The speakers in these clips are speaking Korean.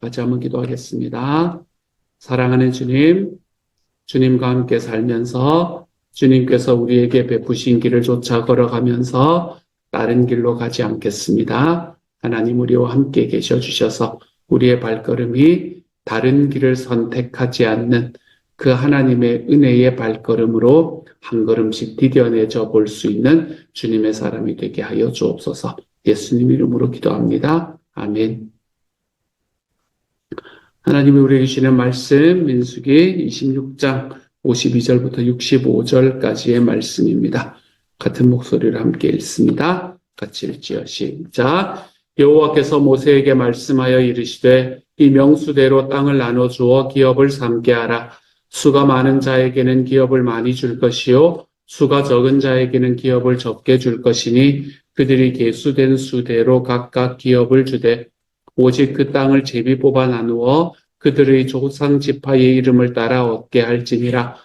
같이 한번 기도하겠습니다. 사랑하는 주님, 주님과 함께 살면서 주님께서 우리에게 베푸신 길을 쫓아 걸어가면서 다른 길로 가지 않겠습니다. 하나님 우리와 함께 계셔 주셔서 우리의 발걸음이 다른 길을 선택하지 않는 그 하나님의 은혜의 발걸음으로 한 걸음씩 디뎌내져 볼 수 있는 주님의 사람이 되게 하여 주옵소서. 예수님 이름으로 기도합니다. 아멘. 하나님이 우리에게 주시는 말씀 민수기 26장 52절부터 65절까지의 말씀입니다. 같은 목소리로 함께 읽습니다. 같이 읽지요. 시작. 여호와께서 모세에게 말씀하여 이르시되 이 명수대로 땅을 나눠주어 기업을 삼게 하라. 수가 많은 자에게는 기업을 많이 줄 것이요 수가 적은 자에게는 기업을 적게 줄 것이니 그들이 계수된 수대로 각각 기업을 주되 오직 그 땅을 제비 뽑아 나누어 그들의 조상 지파의 이름을 따라 얻게 할지니라.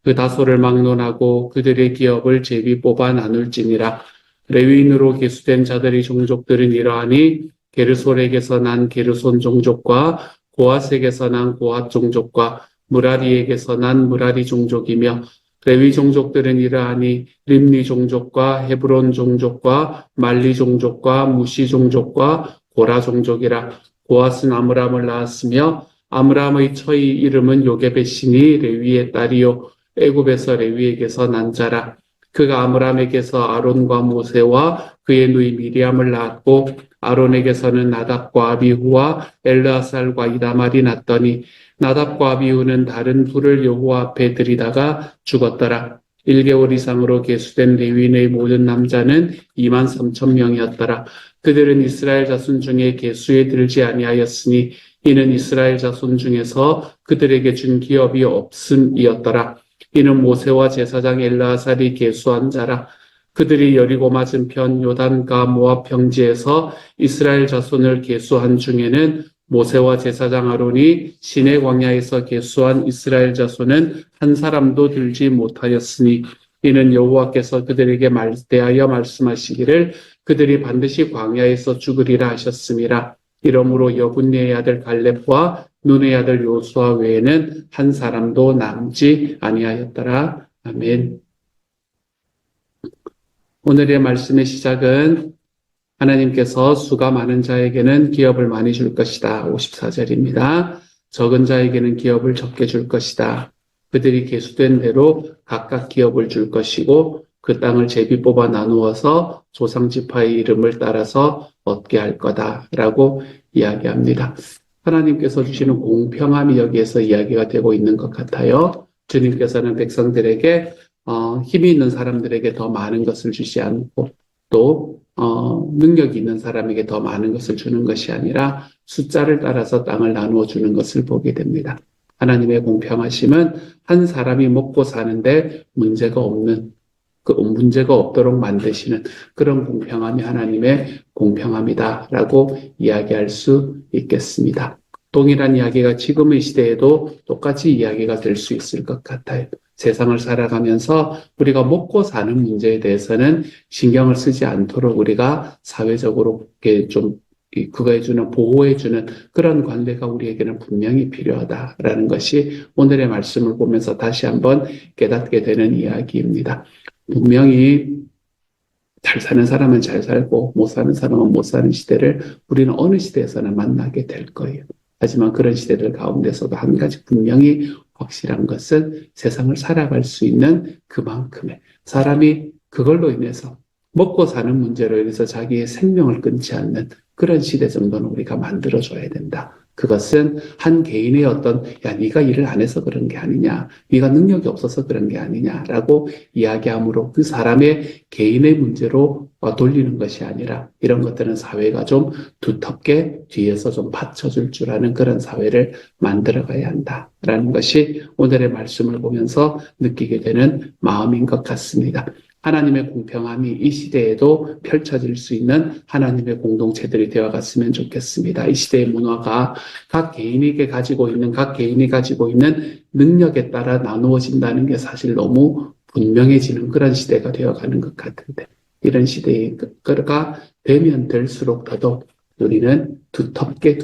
그 다소를 막론하고 그들의 기업을 제비 뽑아 나눌지니라. 레위인으로 계수된 자들의 종족들은 이러하니 게르솔에게서 난 게르손 종족과 고핫에게서 난 고핫 종족과 무라리에게서 난 무라리 종족이며 레위 종족들은 이러하니 림니 종족과 헤브론 종족과 말리 종족과 무시 종족과 고라 종족이라. 고핫은 아므람을 낳았으며 아므람의 처의 이름은 요게벳이니 레위의 딸이요 애굽에서 레위에게서 난 자라. 그가 아므람에게서 아론과 모세와 그의 누이 미리암을 낳았고 아론에게서는 나답과 아비후와 엘르아살과 이다말이 낳더니 나답과 아비후는 다른 불을 여호와 앞에 들이다가 죽었더라. 1개월 이상으로 계수된 레위인의 모든 남자는 23,000명이었더라. 그들은 이스라엘 자손 중에 계수에 들지 아니하였으니 이는 이스라엘 자손 중에서 그들에게 준 기업이 없음이었더라. 이는 모세와 제사장 엘르아살이 계수한 자라. 그들이 여리고 맞은편 요단가 모압 평지에서 이스라엘 자손을 계수한 중에는 모세와 제사장 아론이 시내 광야에서 계수한 이스라엘 자손은 한 사람도 들지 못하였으니 이는 여호와께서 그들에게 대하여 말씀하시기를 그들이 반드시 광야에서 죽으리라 하셨음이라. 이러므로 여분네의 아들 갈렙과 눈의 아들 요수아 외에는 한 사람도 남지 아니하였더라. 아멘. 오늘의 말씀의 시작은 하나님께서 수가 많은 자에게는 기업을 많이 줄 것이다. 54절입니다. 적은 자에게는 기업을 적게 줄 것이다. 그들이 계수된 대로 각각 기업을 줄 것이고 그 땅을 제비 뽑아 나누어서 조상 지파의 이름을 따라서 얻게 할 거다라고 이야기합니다. 하나님께서 주시는 공평함이 여기에서 이야기가 되고 있는 것 같아요. 주님께서는 백성들에게 힘이 있는 사람들에게 더 많은 것을 주지 않고 또 능력이 있는 사람에게 더 많은 것을 주는 것이 아니라 숫자를 따라서 땅을 나누어 주는 것을 보게 됩니다. 하나님의 공평하심은 한 사람이 먹고 사는데 문제가 없도록 만드시는 그런 공평함이 하나님의 공평함이다라고 이야기할 수 있겠습니다. 동일한 이야기가 지금의 시대에도 똑같이 이야기가 될 수 있을 것 같아요. 세상을 살아가면서 우리가 먹고 사는 문제에 대해서는 신경을 쓰지 않도록 우리가 사회적으로 좀 그거해주는, 보호해주는 그런 관계가 우리에게는 분명히 필요하다라는 것이 오늘의 말씀을 보면서 다시 한번 깨닫게 되는 이야기입니다. 분명히 잘 사는 사람은 잘 살고 못 사는 사람은 못 사는 시대를 우리는 어느 시대에서나 만나게 될 거예요. 하지만 그런 시대들 가운데서도 한 가지 분명히 확실한 것은 세상을 살아갈 수 있는 그만큼의 사람이 그걸로 인해서 먹고 사는 문제로 인해서 자기의 생명을 끊지 않는 그런 시대 정도는 우리가 만들어줘야 된다. 그것은 한 개인의 야, 네가 일을 안 해서 그런 게 아니냐, 네가 능력이 없어서 그런 게 아니냐라고 이야기함으로 그 사람의 개인의 문제로 돌리는 것이 아니라 이런 것들은 사회가 좀 두텁게 뒤에서 좀 받쳐줄 줄 아는 그런 사회를 만들어가야 한다라는 것이 오늘의 말씀을 보면서 느끼게 되는 마음인 것 같습니다. 하나님의 공평함이 이 시대에도 펼쳐질 수 있는 하나님의 공동체들이 되어갔으면 좋겠습니다. 이 시대의 문화가 각 개인이 가지고 있는 능력에 따라 나누어진다는 게 사실 너무 분명해지는 그런 시대가 되어가는 것 같은데 이런 시대가 되면 될수록 더더욱 우리는 두텁게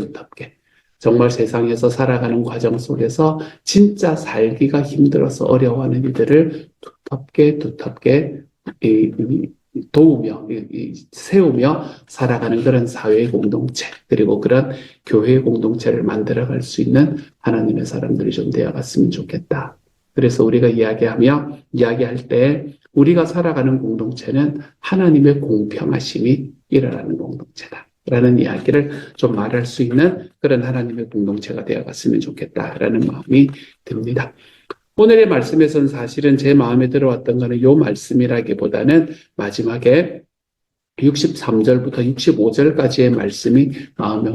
정말 세상에서 살아가는 과정 속에서 진짜 살기가 힘들어서 어려워하는 이들을 두텁게 도우며 세우며 살아가는 그런 사회의 공동체, 그리고 그런 교회의 공동체를 만들어갈 수 있는 하나님의 사람들이 좀 되어갔으면 좋겠다. 그래서 우리가 이야기할 때 우리가 살아가는 공동체는 하나님의 공평하심이 일어나는 공동체다 라는 이야기를 좀 말할 수 있는 그런 하나님의 공동체가 되어갔으면 좋겠다라는 마음이 듭니다. 오늘의 말씀에서는 사실은 제 마음에 들어왔던 것은 이 말씀이라기보다는 마지막에 63절부터 65절까지의 말씀이 마음에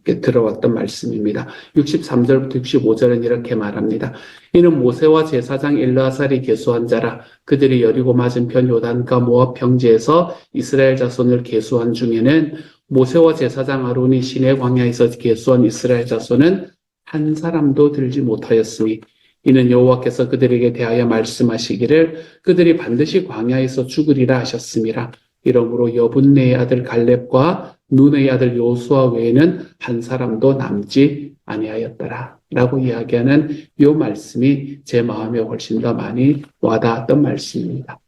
들어왔던 말씀입니다. 63절부터 65절은 이렇게 말합니다. 이는 모세와 제사장 엘르아살이 계수한 자라. 그들이 여리고 맞은편 요단과 모압 평지에서 이스라엘 자손을 계수한 중에는 모세와 제사장 아론이 시내 광야에서 계수한 이스라엘 자손은 한 사람도 들지 못하였으니 이는 여호와께서 그들에게 대하여 말씀하시기를 그들이 반드시 광야에서 죽으리라 하셨음이라. 이러므로 여분네의 아들 갈렙과 눈의 아들 요수아 외에는 한 사람도 남지 아니하였더라 라고 이야기하는 이 말씀이 제 마음에 훨씬 더 많이 와닿았던 말씀입니다.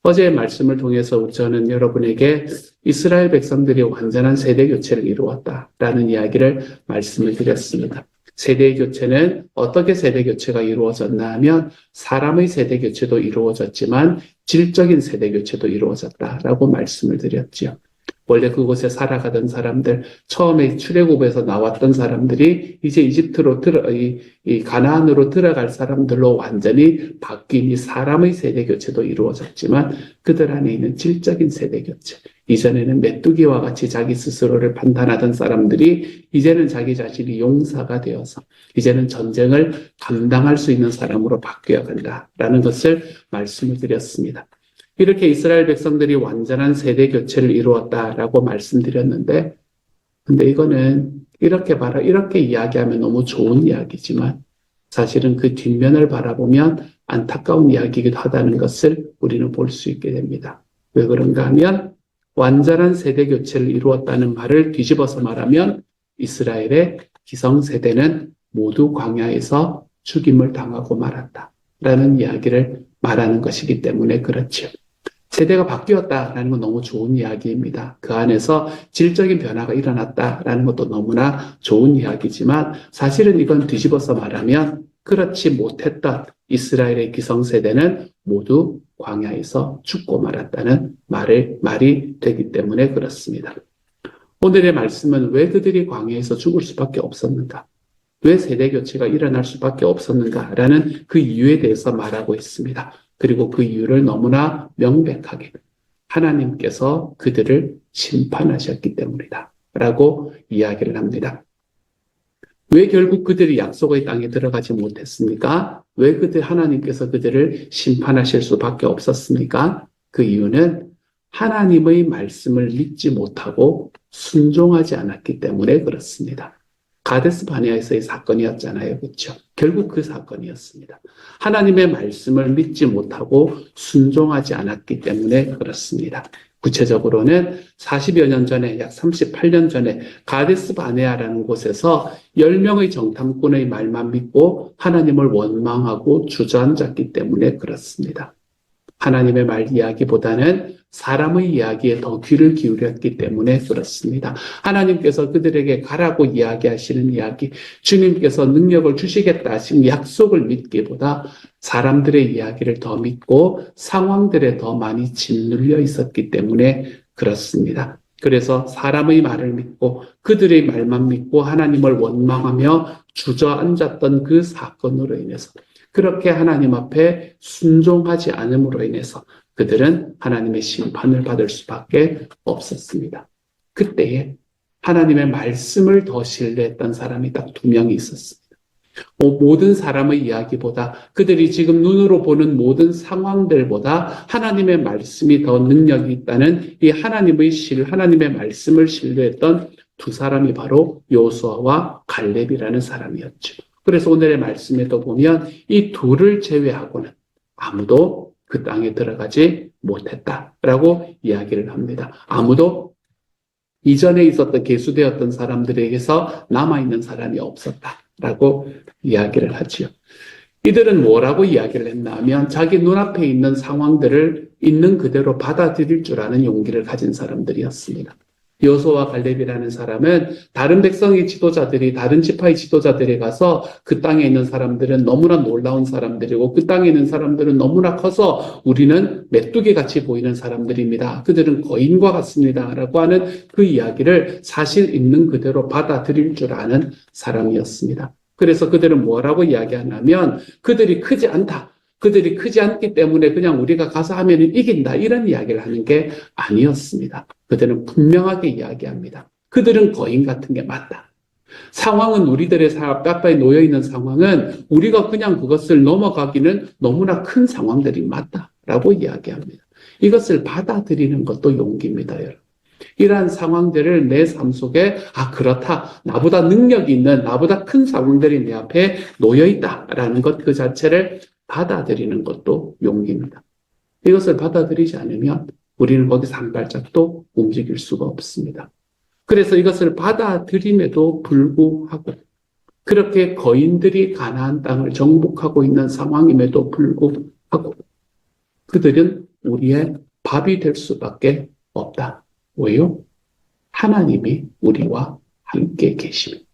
어제의 말씀을 통해서 저는 여러분에게 이스라엘 백성들이 완전한 세대 교체를 이루었다라는 이야기를 말씀을 드렸습니다. 세대 교체는 어떻게 세대 교체가 이루어졌나 하면 사람의 세대 교체도 이루어졌지만 질적인 세대 교체도 이루어졌다라고 말씀을 드렸지요. 원래 그곳에 살아가던 사람들, 처음에 출애굽에서 나왔던 사람들이 이제 이 가나안으로 들어갈 사람들로 완전히 바뀐 이 사람의 세대 교체도 이루어졌지만 그들 안에 있는 질적인 세대 교체, 이전에는 메뚜기와 같이 자기 스스로를 판단하던 사람들이 이제는 자기 자신이 용사가 되어서 이제는 전쟁을 감당할 수 있는 사람으로 바뀌어 간다라는 것을 말씀을 드렸습니다. 이렇게 이스라엘 백성들이 완전한 세대 교체를 이루었다라고 말씀드렸는데, 근데 이거는 이렇게 이야기하면 너무 좋은 이야기지만 사실은 그 뒷면을 바라보면 안타까운 이야기이기도 하다는 것을 우리는 볼 수 있게 됩니다. 왜 그런가 하면 완전한 세대 교체를 이루었다는 말을 뒤집어서 말하면 이스라엘의 기성세대는 모두 광야에서 죽임을 당하고 말았다라는 이야기를 말하는 것이기 때문에 그렇죠. 세대가 바뀌었다라는 건 너무 좋은 이야기입니다. 그 안에서 질적인 변화가 일어났다라는 것도 너무나 좋은 이야기지만 사실은 이건 뒤집어서 말하면 그렇지 못했던 이스라엘의 기성세대는 모두 광야에서 죽고 말았다는 말이 되기 때문에 그렇습니다. 오늘의 말씀은 왜 그들이 광야에서 죽을 수밖에 없었는가? 왜 세대 교체가 일어날 수밖에 없었는가라는 그 이유에 대해서 말하고 있습니다. 그리고 그 이유를 너무나 명백하게 하나님께서 그들을 심판하셨기 때문이다 라고 이야기를 합니다. 왜 결국 그들이 약속의 땅에 들어가지 못했습니까? 왜 하나님께서 그들을 심판하실 수밖에 없었습니까? 그 이유는 하나님의 말씀을 믿지 못하고 순종하지 않았기 때문에 그렇습니다. 가데스 바네아에서의 사건이었잖아요. 그렇죠? 결국 그 사건이었습니다. 하나님의 말씀을 믿지 못하고 순종하지 않았기 때문에 그렇습니다. 구체적으로는 40여 년 전에, 약 38년 전에 가데스 바네아라는 곳에서 10명의 정탐꾼의 말만 믿고 하나님을 원망하고 주저앉았기 때문에 그렇습니다. 하나님의 말 이야기보다는 사람의 이야기에 더 귀를 기울였기 때문에 그렇습니다. 하나님께서 그들에게 가라고 이야기하시는 이야기, 주님께서 능력을 주시겠다 하신 약속을 믿기보다 사람들의 이야기를 더 믿고 상황들에 더 많이 짓눌려 있었기 때문에 그렇습니다. 그래서 사람의 말을 믿고 그들의 말만 믿고 하나님을 원망하며 주저앉았던 그 사건으로 인해서 그렇게 하나님 앞에 순종하지 않음으로 인해서 그들은 하나님의 심판을 받을 수밖에 없었습니다. 그때에 하나님의 말씀을 더 신뢰했던 사람이 딱 2명이 있었습니다. 모든 사람의 이야기보다 그들이 지금 눈으로 보는 모든 상황들보다 하나님의 말씀이 더 능력이 있다는 이 하나님의 말씀을 신뢰했던 2사람이 바로 요수아와 갈렙이라는 사람이었죠. 그래서 오늘의 말씀에도 보면 이 둘을 제외하고는 아무도 그 땅에 들어가지 못했다라고 이야기를 합니다. 아무도 이전에 있었던 계수되었던 사람들에게서 남아있는 사람이 없었다라고 이야기를 하지요. 이들은 뭐라고 이야기를 했나 하면 자기 눈앞에 있는 상황들을 있는 그대로 받아들일 줄 아는 용기를 가진 사람들이었습니다. 여호수아와 갈렙이라는 사람은 다른 백성의 지도자들이 다른 지파의 지도자들이 가서 그 땅에 있는 사람들은 너무나 놀라운 사람들이고 그 땅에 있는 사람들은 너무나 커서 우리는 메뚜기 같이 보이는 사람들입니다. 그들은 거인과 같습니다. 라고 하는 그 이야기를 사실 있는 그대로 받아들일 줄 아는 사람이었습니다. 그래서 그들은 뭐라고 이야기하냐면 그들이 크지 않다. 그들이 크지 않기 때문에 그냥 우리가 가서 하면 이긴다. 이런 이야기를 하는 게 아니었습니다. 그들은 분명하게 이야기합니다. 그들은 거인 같은 게 맞다. 상황은 우리들의 뼈에 놓여있는 상황은 우리가 그냥 그것을 넘어가기는 너무나 큰 상황들이 맞다라고 이야기합니다. 이것을 받아들이는 것도 용기입니다, 여러분. 이러한 상황들을 내 삶 속에 그렇다. 나보다 능력이 있는 나보다 큰 상황들이 내 앞에 놓여있다라는 것 그 자체를 받아들이는 것도 용기입니다. 이것을 받아들이지 않으면 우리는 거기서 한 발짝도 움직일 수가 없습니다. 그래서 이것을 받아들임에도 불구하고 그렇게 거인들이 가나안 땅을 정복하고 있는 상황임에도 불구하고 그들은 우리의 밥이 될 수밖에 없다. 왜요? 하나님이 우리와 함께 계심니다.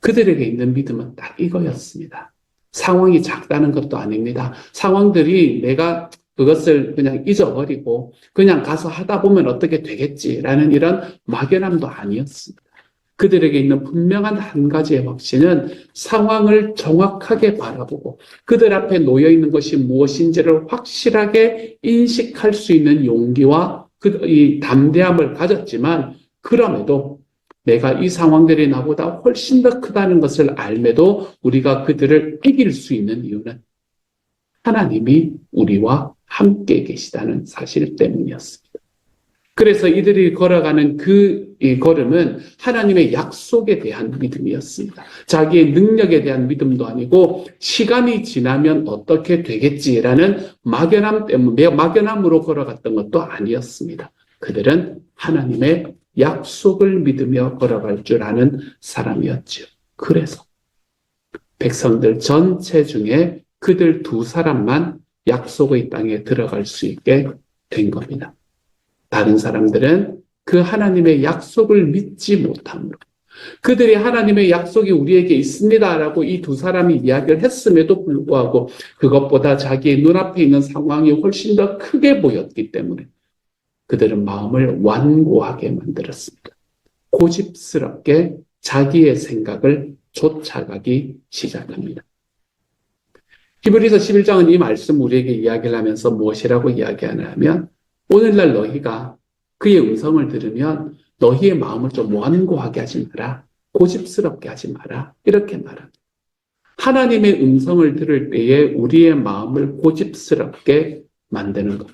그들에게 있는 믿음은 딱 이거였습니다. 상황이 작다는 것도 아닙니다. 상황들이 내가 그것을 그냥 잊어버리고 그냥 가서 하다 보면 어떻게 되겠지라는 이런 막연함도 아니었습니다. 그들에게 있는 분명한 한 가지의 확신은 상황을 정확하게 바라보고 그들 앞에 놓여 있는 것이 무엇인지를 확실하게 인식할 수 있는 용기와 이 담대함을 가졌지만 그럼에도 내가 이 상황들이 나보다 훨씬 더 크다는 것을 알매도 우리가 그들을 이길 수 있는 이유는 하나님이 우리와 함께 계시다는 사실 때문이었습니다. 그래서 이들이 걸어가는 이 걸음은 하나님의 약속에 대한 믿음이었습니다. 자기의 능력에 대한 믿음도 아니고 시간이 지나면 어떻게 되겠지라는 막연함으로 걸어갔던 것도 아니었습니다. 그들은 하나님의 약속을 믿으며 걸어갈 줄 아는 사람이었지요. 그래서 백성들 전체 중에 그들 두 사람만 약속의 땅에 들어갈 수 있게 된 겁니다. 다른 사람들은 그 하나님의 약속을 믿지 못함으로 그들이 하나님의 약속이 우리에게 있습니다라고 이 두 사람이 이야기를 했음에도 불구하고 그것보다 자기의 눈앞에 있는 상황이 훨씬 더 크게 보였기 때문에 그들은 마음을 완고하게 만들었습니다. 고집스럽게 자기의 생각을 쫓아가기 시작합니다. 히브리서 11장은 이 말씀 우리에게 이야기를 하면서 무엇이라고 이야기하냐면 오늘날 너희가 그의 음성을 들으면 너희의 마음을 좀 완고하게 하지 마라. 고집스럽게 하지 마라. 이렇게 말합니다. 하나님의 음성을 들을 때에 우리의 마음을 고집스럽게 만드는 것.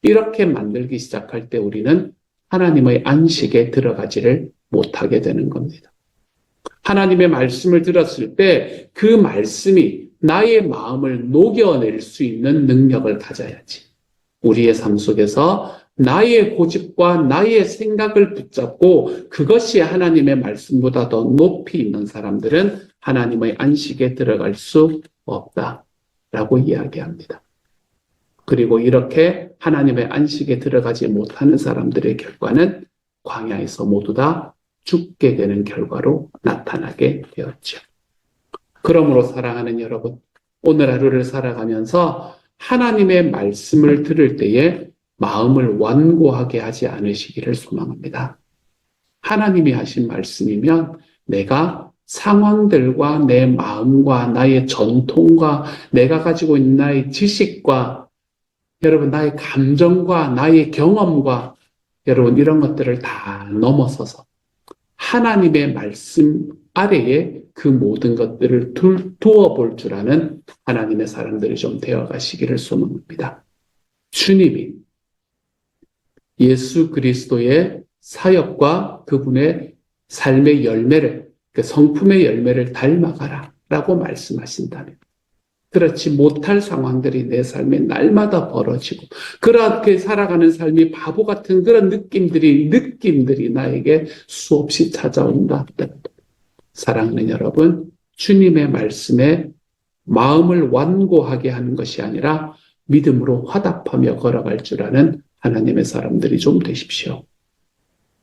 이렇게 만들기 시작할 때 우리는 하나님의 안식에 들어가지를 못하게 되는 겁니다. 하나님의 말씀을 들었을 때 그 말씀이 나의 마음을 녹여낼 수 있는 능력을 가져야지. 우리의 삶 속에서 나의 고집과 나의 생각을 붙잡고 그것이 하나님의 말씀보다 더 높이 있는 사람들은 하나님의 안식에 들어갈 수 없다라고 이야기합니다. 그리고 이렇게 하나님의 안식에 들어가지 못하는 사람들의 결과는 광야에서 모두 다 죽게 되는 결과로 나타나게 되었죠. 그러므로 사랑하는 여러분, 오늘 하루를 살아가면서 하나님의 말씀을 들을 때에 마음을 완고하게 하지 않으시기를 소망합니다. 하나님이 하신 말씀이면 내가 상황들과 내 마음과 나의 전통과 내가 가지고 있는 나의 지식과 여러분 나의 감정과 나의 경험과 여러분 이런 것들을 다 넘어서서 하나님의 말씀 아래에 그 모든 것들을 두어 볼 줄 아는 하나님의 사람들이 좀 되어 가시기를 소망합니다. 주님이 예수 그리스도의 사역과 그분의 삶의 열매를, 그 성품의 열매를 닮아가라 라고 말씀하신다면 그렇지 못할 상황들이 내 삶에 날마다 벌어지고 그렇게 살아가는 삶이 바보 같은 그런 느낌들이 나에게 수없이 찾아온다. 사랑하는 여러분, 주님의 말씀에 마음을 완고하게 하는 것이 아니라 믿음으로 화답하며 걸어갈 줄 아는 하나님의 사람들이 좀 되십시오.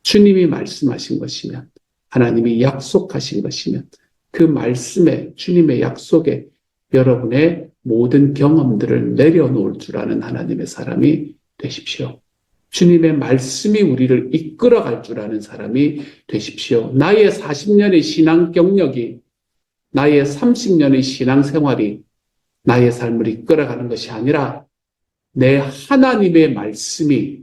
주님이 말씀하신 것이면, 하나님이 약속하신 것이면 그 말씀에, 주님의 약속에 여러분의 모든 경험들을 내려놓을 줄 아는 하나님의 사람이 되십시오. 주님의 말씀이 우리를 이끌어갈 줄 아는 사람이 되십시오. 나의 40년의 신앙 경력이, 나의 30년의 신앙 생활이 나의 삶을 이끌어가는 것이 아니라 내 하나님의 말씀이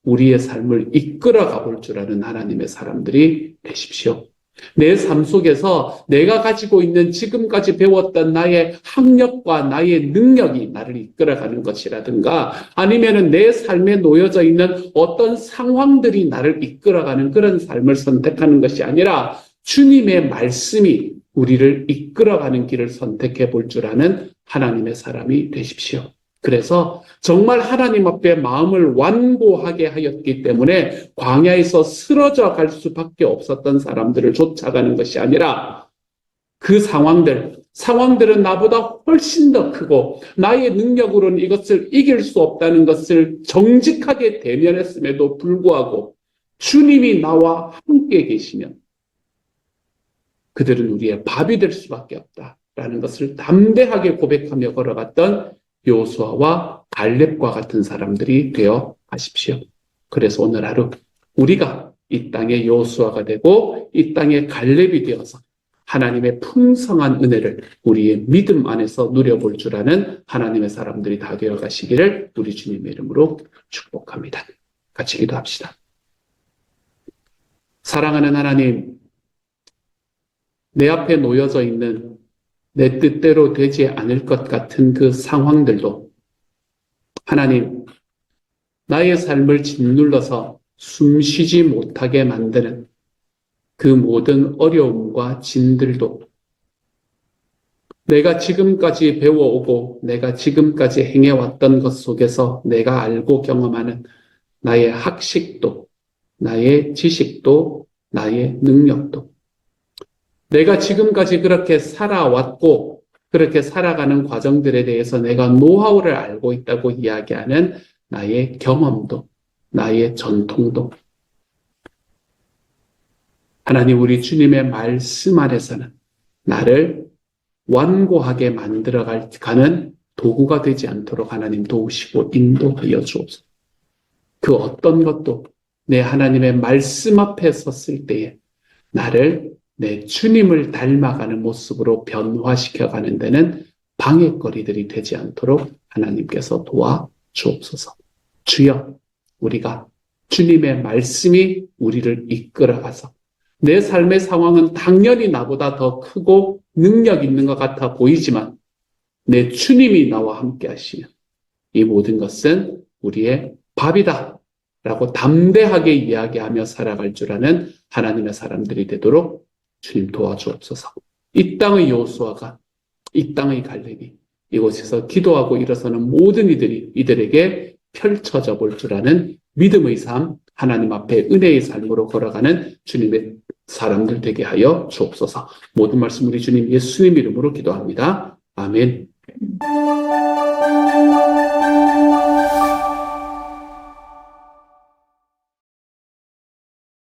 우리의 삶을 이끌어가 볼 줄 아는 하나님의 사람들이 되십시오. 내 삶 속에서 내가 가지고 있는 지금까지 배웠던 나의 학력과 나의 능력이 나를 이끌어가는 것이라든가 아니면은 내 삶에 놓여져 있는 어떤 상황들이 나를 이끌어가는 그런 삶을 선택하는 것이 아니라 주님의 말씀이 우리를 이끌어가는 길을 선택해 볼 줄 아는 하나님의 사람이 되십시오. 그래서 정말 하나님 앞에 마음을 완고하게 하였기 때문에 광야에서 쓰러져 갈 수밖에 없었던 사람들을 쫓아가는 것이 아니라 그 상황들은 나보다 훨씬 더 크고 나의 능력으로는 이것을 이길 수 없다는 것을 정직하게 대면했음에도 불구하고 주님이 나와 함께 계시면 그들은 우리의 밥이 될 수밖에 없다라는 것을 담대하게 고백하며 걸어갔던 여호수아와 갈렙과 같은 사람들이 되어 가십시오. 그래서 오늘 하루 우리가 이 땅의 여호수아가 되고 이 땅의 갈렙이 되어서 하나님의 풍성한 은혜를 우리의 믿음 안에서 누려볼 줄 아는 하나님의 사람들이 다 되어 가시기를 우리 주님의 이름으로 축복합니다. 같이 기도합시다. 사랑하는 하나님, 내 앞에 놓여져 있는 내 뜻대로 되지 않을 것 같은 그 상황들도 하나님, 나의 삶을 짓눌러서 숨쉬지 못하게 만드는 그 모든 어려움과 짐들도 내가 지금까지 배워오고 내가 지금까지 행해왔던 것 속에서 내가 알고 경험하는 나의 학식도, 나의 지식도, 나의 능력도 내가 지금까지 그렇게 살아왔고 그렇게 살아가는 과정들에 대해서 내가 노하우를 알고 있다고 이야기하는 나의 경험도, 나의 전통도 하나님 우리 주님의 말씀 안에서는 나를 완고하게 만들어가는 도구가 되지 않도록 하나님 도우시고 인도하여 주옵소서. 그 어떤 것도 내 하나님의 말씀 앞에 섰을 때에 나를 내 주님을 닮아가는 모습으로 변화시켜가는 데는 방해거리들이 되지 않도록 하나님께서 도와주옵소서. 주여, 우리가 주님의 말씀이 우리를 이끌어가서 내 삶의 상황은 당연히 나보다 더 크고 능력 있는 것 같아 보이지만 내 주님이 나와 함께 하시면 이 모든 것은 우리의 밥이다 라고 담대하게 이야기하며 살아갈 줄 아는 하나님의 사람들이 되도록 주님 도와주옵소서. 이 땅의 여호수아가, 이 땅의 갈렙이 이곳에서 기도하고 일어서는 모든 이들에게 펼쳐져 볼 줄 아는 믿음의 삶, 하나님 앞에 은혜의 삶으로 걸어가는 주님의 사람들 되게 하여 주옵소서. 모든 말씀 우리 주님 예수님 이름으로 기도합니다. 아멘.